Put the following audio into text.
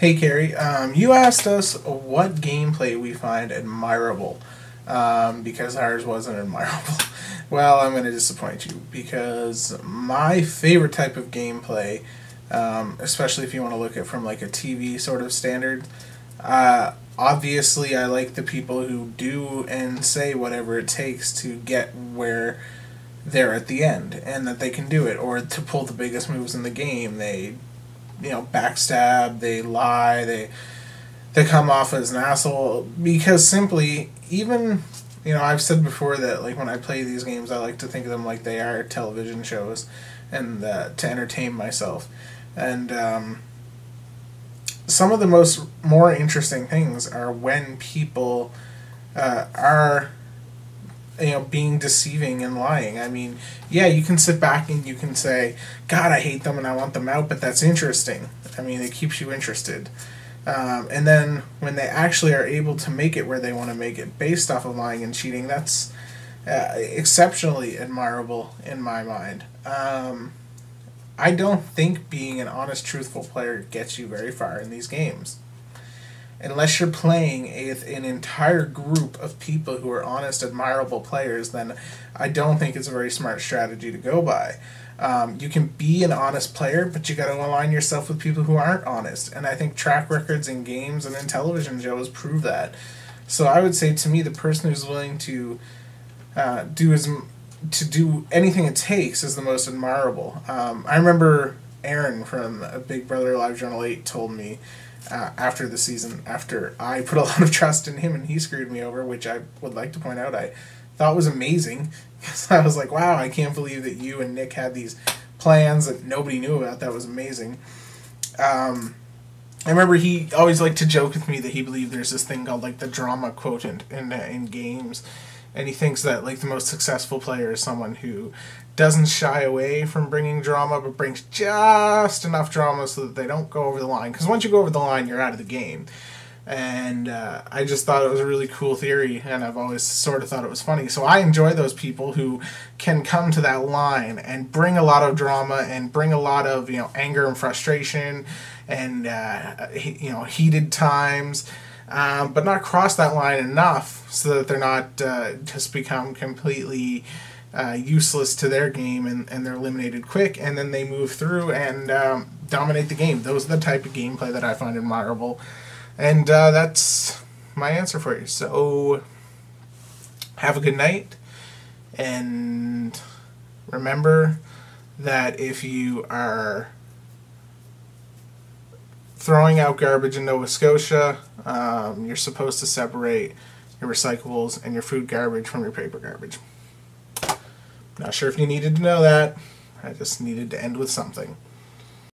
Hey Kari, you asked us what gameplay we find admirable, because ours wasn't admirable. Well, I'm going to disappoint you because my favorite type of gameplay, especially if you want to look at from like a TV sort of standard, obviously I like the people who do and say whatever it takes to get where they're at the end and that they can do it or to pull the biggest moves in the game. They backstab, they lie, they come off as an asshole because simply even I've said before that like when I play these games I like to think of them like they are television shows and to entertain myself and some of the more interesting things are when people are being deceiving and lying. I mean, yeah, you can sit back and you can say, God, I hate them and I want them out, but that's interesting. I mean, it keeps you interested. And then when they actually are able to make it where they want to make it based off of lying and cheating, that's exceptionally admirable in my mind. I don't think being an honest, truthful player gets you very far in these games. Unless you're playing an entire group of people who are honest, admirable players, then I don't think it's a very smart strategy to go by. You can be an honest player, but you got to align yourself with people who aren't honest. And I think track records in games and in television shows prove that. So I would say to me, the person who's willing to do anything it takes is the most admirable. I remember Aaron from Big Brother Live Journal 8 told me after the season, after I put a lot of trust in him and he screwed me over, which I would like to point out I thought was amazing. Because I was like, wow, I can't believe that you and Nick had these plans that nobody knew about. That was amazing. I remember he always liked to joke with me that he believed there's this thing called like the drama quotient in games. And he thinks that like the most successful player is someone who doesn't shy away from bringing drama, but brings just enough drama so that they don't go over the line. Because once you go over the line, you're out of the game. And I just thought it was a really cool theory, and I've always sort of thought it was funny. So I enjoy those people who can come to that line and bring a lot of drama and bring a lot of anger and frustration and heated times. But not cross that line enough so that they're not just become completely useless to their game and they're eliminated quick and then they move through and dominate the game. Those are the type of gameplay that I find admirable. And that's my answer for you. So have a good night and remember that if you are throwing out garbage in Nova Scotia, you're supposed to separate your recyclables and your food garbage from your paper garbage. Not sure if you needed to know that. I just needed to end with something.